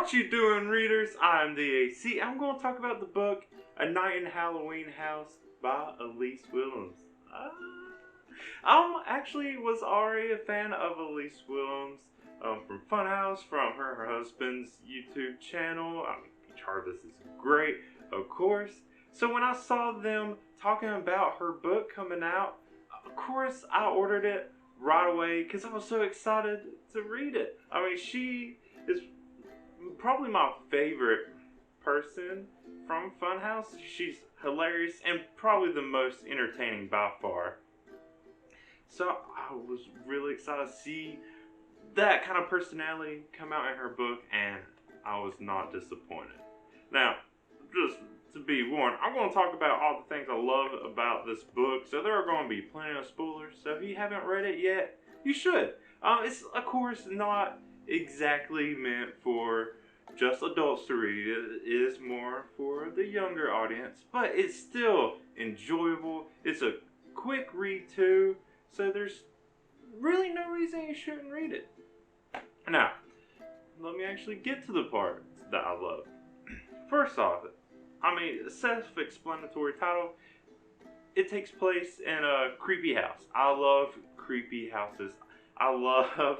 What you doing, readers? I'm the AC. I'm going to talk about the book A Night in Halloween House by Elyse Willems. Actually was already a fan of Elyse Willems from Funhouse, from her husband's YouTube channel. Each Harvest is great, of course. So when I saw them talking about her book coming out, of course I ordered it right away because I was so excited to read it. I mean, she is probably my favorite person from Funhouse. She's hilarious and probably the most entertaining by far. So I was really excited to see that kind of personality come out in her book, and I was not disappointed. Now, just to be warned, I'm going to talk about all the things I love about this book, so there are going to be plenty of spoilers. So if you haven't read it yet, you should. It's, of course, not exactly meant for just adults to read. It is more for the younger audience, but it's still enjoyable. It's a quick read too, so there's really no reason you shouldn't read it. Now, let me actually get to the parts that I love. First off, I mean, self-explanatory title. It takes place in a creepy house. I love creepy houses. I love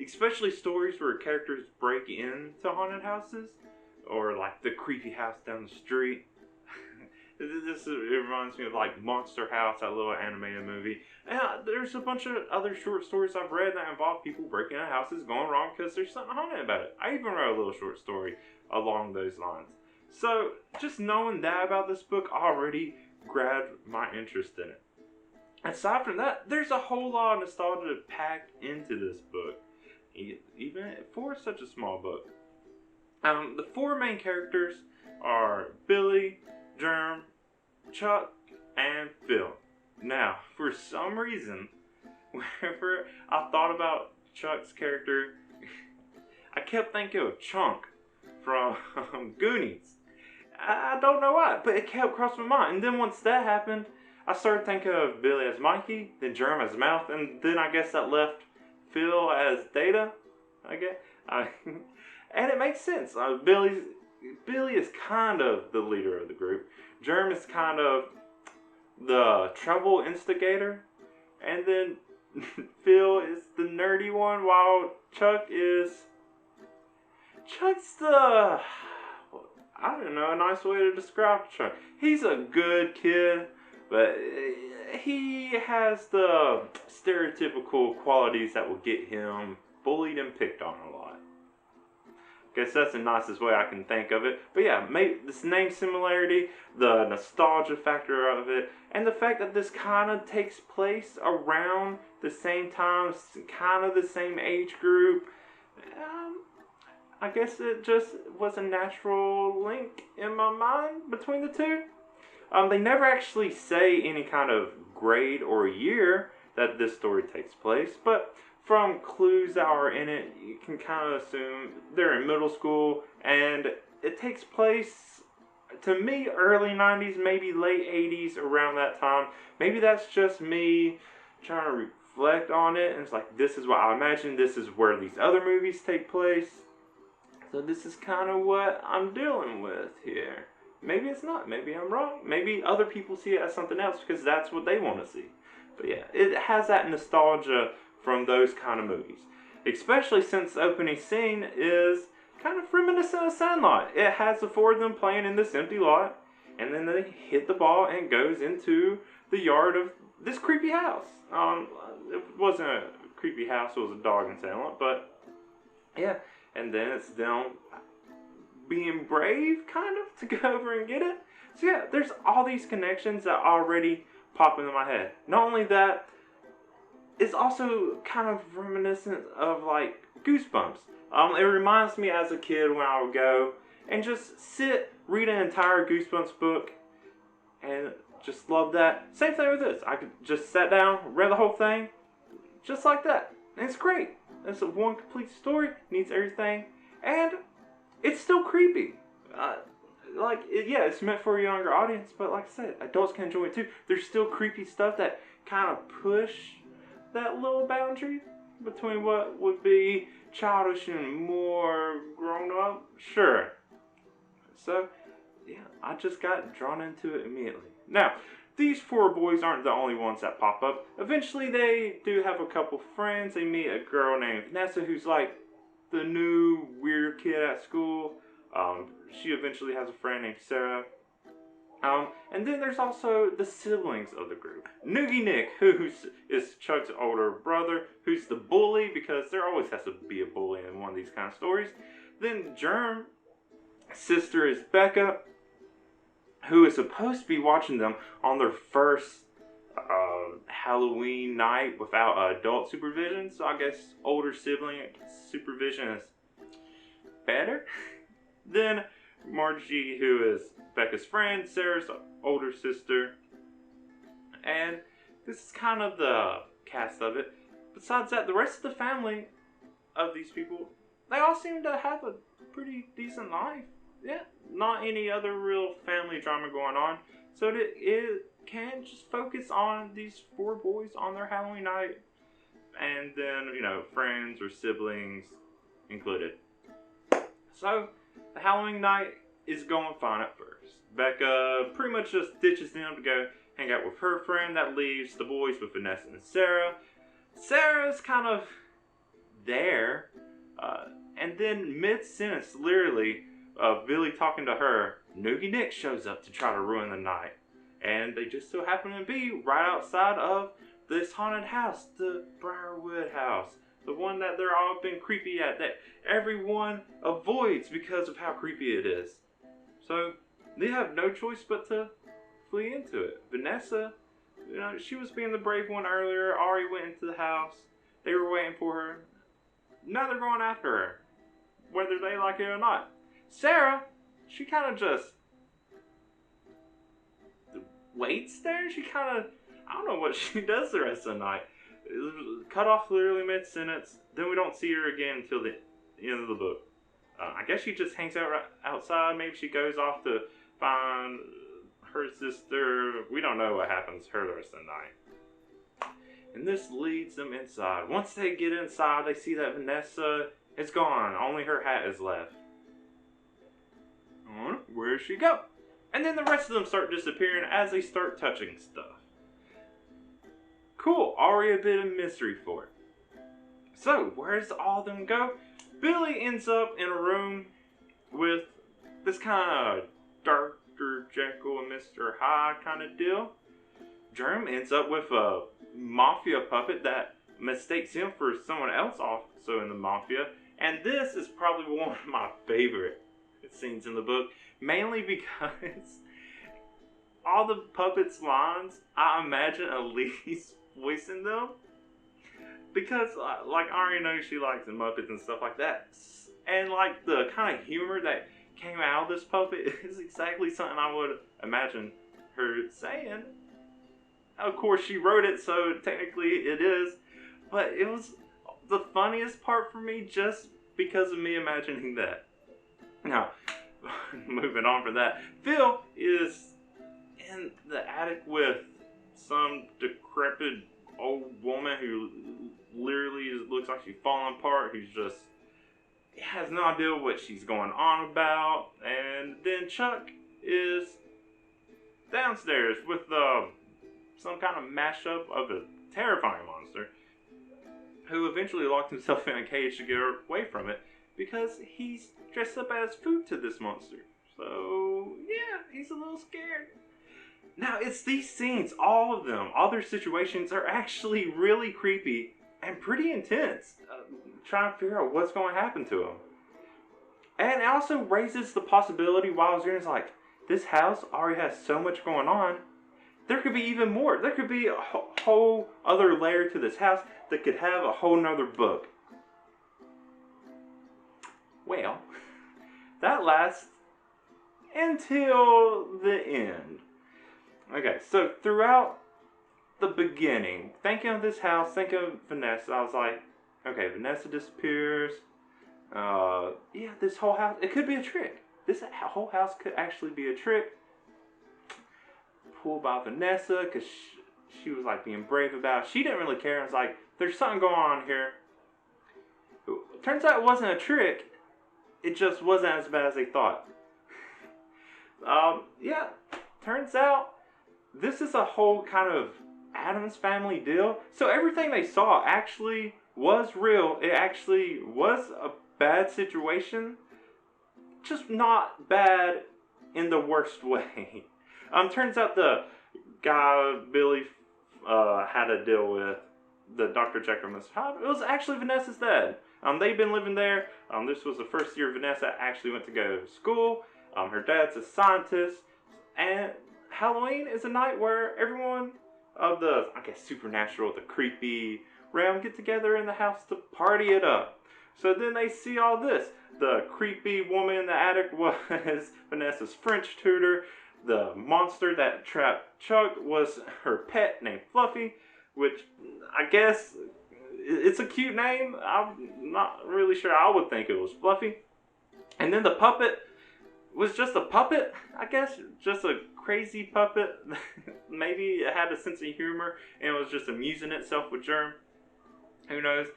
especially stories where characters break into haunted houses, or like the creepy house down the street. It reminds me of like Monster House, that little animated movie. And there's a bunch of other short stories I've read that involve people breaking into houses going wrong because there's something haunted about it. I even wrote a little short story along those lines. So just knowing that about this book already grabbed my interest in it. Aside from that, there's a whole lot of nostalgia packed into this book, even for such a small book. The four main characters are Billy, Germ, Chuck, and Phil. Now, for some reason, whenever I thought about Chuck's character, I kept thinking of Chunk from Goonies. I don't know why, but it kept crossing my mind. And then once that happened, I started thinking of Billy as Mikey, then Germ as Mouth, and then I guess that left Phil as Data, I guess. And it makes sense. Billy is kind of the leader of the group. Germ is kind of the trouble instigator. And then Phil is the nerdy one, while Chuck's the... I don't know a nice way to describe Chuck. He's a good kid, but he has the stereotypical qualities that will get him bullied and picked on a lot. Guess that's the nicest way I can think of it. But yeah, this name similarity, the nostalgia factor of it, and the fact that this kind of takes place around the same time, kind of the same age group. I guess it just was a natural link in my mind between the two. They never actually say any kind of grade or year that this story takes place, but from clues that are in it, you can kind of assume they're in middle school, and it takes place, to me, early 90s, maybe late 80s, around that time. Maybe that's just me trying to reflect on it, and it's like, this is what I imagine, this is where these other movies take place. So this is kind of what I'm dealing with here. Maybe it's not. Maybe I'm wrong. Maybe other people see it as something else because that's what they want to see. But yeah, it has that nostalgia from those kind of movies. Especially since the opening scene is kind of reminiscent of Sandlot. It has the four of them playing in this empty lot, and then they hit the ball and goes into the yard of this creepy house. It wasn't a creepy house, it was a dog in Sandlot, but yeah. And then it's them being brave, kind of, to go over and get it. So yeah, there's all these connections that already pop into my head. Not only that, it's also kind of reminiscent of, like, Goosebumps. It reminds me as a kid when I would go and just sit, read an entire Goosebumps book, and just love that. Same thing with this. I could just sit down, read the whole thing, just like that. And it's great. It's a one complete story, needs everything, and it's still creepy. It's meant for a younger audience, but like I said, adults can enjoy it too. There's still creepy stuff that kind of push that little boundary between what would be childish and more grown up? Sure. So, yeah, I just got drawn into it immediately. Now, these four boys aren't the only ones that pop up. Eventually, they do have a couple friends. They meet a girl named Vanessa, who's like the new weird kid at school. She eventually has a friend named Sarah. And then there's also the siblings of the group. Noogie Nick, who is Chuck's older brother, who's the bully, because there always has to be a bully in one of these kind of stories. Then Germ, sister is Becca, who is supposed to be watching them on their first Halloween night without adult supervision. So I guess older sibling supervision is better. Then Margie, who is Becca's friend, Sarah's older sister. And this is kind of the cast of it. Besides that, the rest of the family of these people, they all seem to have a pretty decent life. Yeah, not any other real family drama going on. So it can just focus on these four boys on their Halloween night. And then, friends or siblings included. So, the Halloween night is going fine at first. Becca pretty much just ditches them to go hang out with her friend. That leaves the boys with Vanessa and Sarah. Sarah's kind of there. And then mid-sentence, literally, Billy talking to her, Noogie Nick shows up to try to ruin the night. And they just so happen to be right outside of this haunted house, the Briarwood house. The one that they're all been creepy at, that everyone avoids because of how creepy it is. So, they have no choice but to flee into it. Vanessa, she was being the brave one earlier. Ari went into the house. They were waiting for her. Now they're going after her, whether they like it or not. Sarah, she kind of just waits there. She kind of, I don't know what she does the rest of the night. Cut off literally mid-sentence. Then we don't see her again until the end of the book. I guess she just hangs out outside. Maybe she goes off to find her sister. We don't know what happens to her the rest of the night. And this leads them inside. Once they get inside, they see that Vanessa is gone. Only her hat is left. Where'd she go? And then the rest of them start disappearing as they start touching stuff. Cool, already a bit of mystery for it. So, where does all of them go? Billy ends up in a room with this kind of Dr. Jekyll and Mr. Hyde kind of deal. Germ ends up with a mafia puppet that mistakes him for someone else also in the mafia. And this is probably one of my favorite scenes in the book, mainly because all the puppets' lines, I imagine Elyse voicing them, because like I already know she likes the Muppets and stuff like that, and like the kind of humor that came out of this puppet is exactly something I would imagine her saying. Of course she wrote it, so technically it is, but it was the funniest part for me just because of me imagining that. Now, moving on from that, Phil is in the attic with some decrepit old woman who literally looks like she's falling apart, who's just has no idea what she's going on about. And then Chuck is downstairs with some kind of mashup of a terrifying monster who eventually locked himself in a cage to get away from it because he's dressed up as food to this monster. So yeah, he's a little scared. Now, it's these scenes, all of them, all their situations are actually really creepy and pretty intense. Trying to figure out what's going to happen to them. And it also raises the possibility while I was reading, it's like, this house already has so much going on. There could be even more. There could be a whole other layer to this house that could have a whole nother book. Well, that lasts until the end. Okay, so throughout the beginning, thinking of this house, thinking of Vanessa, I was like, okay, Vanessa disappears. Yeah, this whole house, it could be a trick. This whole house could actually be a trick. Pulled by Vanessa, because she was like being brave about it. She didn't really care. I was like, there's something going on here. turns out it wasn't a trick. It just wasn't as bad as they thought. Yeah, turns out this is a whole kind of Addams Family deal. So everything they saw actually was real. It actually was a bad situation, just not bad in the worst way. Turns out the guy Billy had to deal with, the Dr. Jekyll and Mr. Hyde, it was actually Vanessa's dad. They've been living there. This was the first year Vanessa actually went to go to school. Her dad's a scientist, and Halloween is a night where everyone of the, I guess, supernatural, the creepy realm get together in the house to party it up. So then they see all this. The creepy woman in the attic was Vanessa's French tutor. The monster that trapped Chuck was her pet named Fluffy, which I guess it's a cute name. I'm not really sure. I would think it was Fluffy. And then the puppet was just a puppet, I guess. Just a crazy puppet. Maybe it had a sense of humor and was just amusing itself with Germ. Who knows?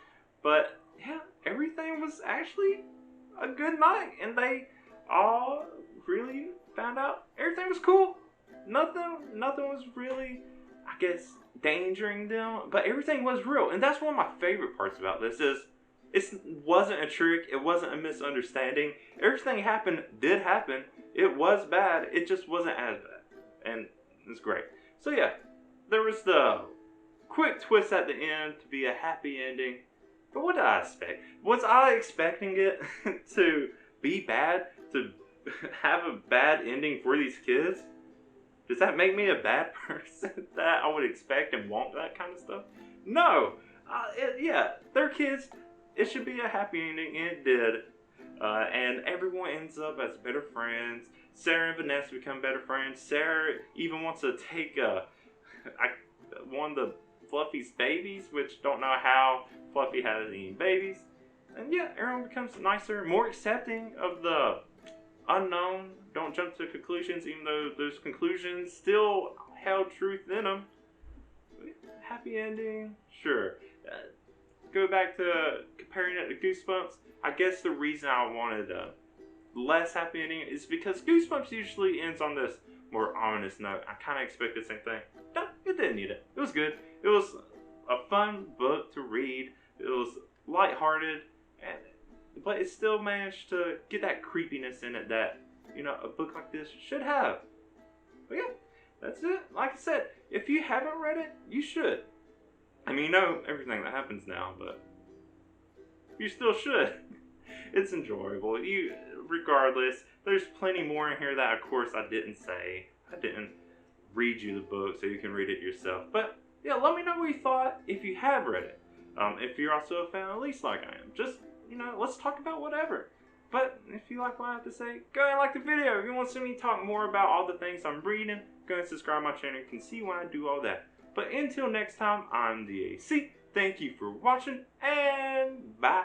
But yeah, everything was actually a good night. And they all really found out everything was cool. Nothing was really, I guess, endangering them. But everything was real. And that's one of my favorite parts about this is it wasn't a trick. It wasn't a misunderstanding. Everything did happen. It was bad. It just wasn't as bad. And it's great. So yeah, there was the quick twist at the end to be a happy ending. But what did I expect? Was I expecting it to be bad? To have a bad ending for these kids? Does that make me a bad person that I would expect and want that kind of stuff? No. Yeah, they're kids. It should be a happy ending, and it did. And everyone ends up as better friends. Sarah and Vanessa become better friends. Sarah even wants to take one of the Fluffy's babies, which don't know how Fluffy has any babies. And yeah, everyone becomes nicer, more accepting of the unknown. Don't jump to conclusions, even though those conclusions still held truth in them. Happy ending, sure. Go back to comparing it to Goosebumps. I guess the reason I wanted a less happy ending is because Goosebumps usually ends on this more ominous note. I kind of expected the same thing. No, it didn't need it. It was good. It was a fun book to read. It was lighthearted, but it still managed to get that creepiness in it that, you know, a book like this should have. But yeah, that's it. Like I said, if you haven't read it, you should. I mean, you know everything that happens now, but you still should. It's enjoyable. Regardless, there's plenty more in here that, of course, I didn't say. I didn't read you the book so you can read it yourself. But yeah, let me know what you thought if you have read it. If you're also a fan of Elyse like I am, just, you know, let's talk about whatever. But if you like what I have to say, go ahead and like the video. If you want to see me talk more about all the things I'm reading, go ahead and subscribe to my channel. You can see when I do all that. But until next time, I'm the AC. Thank you for watching, and bye.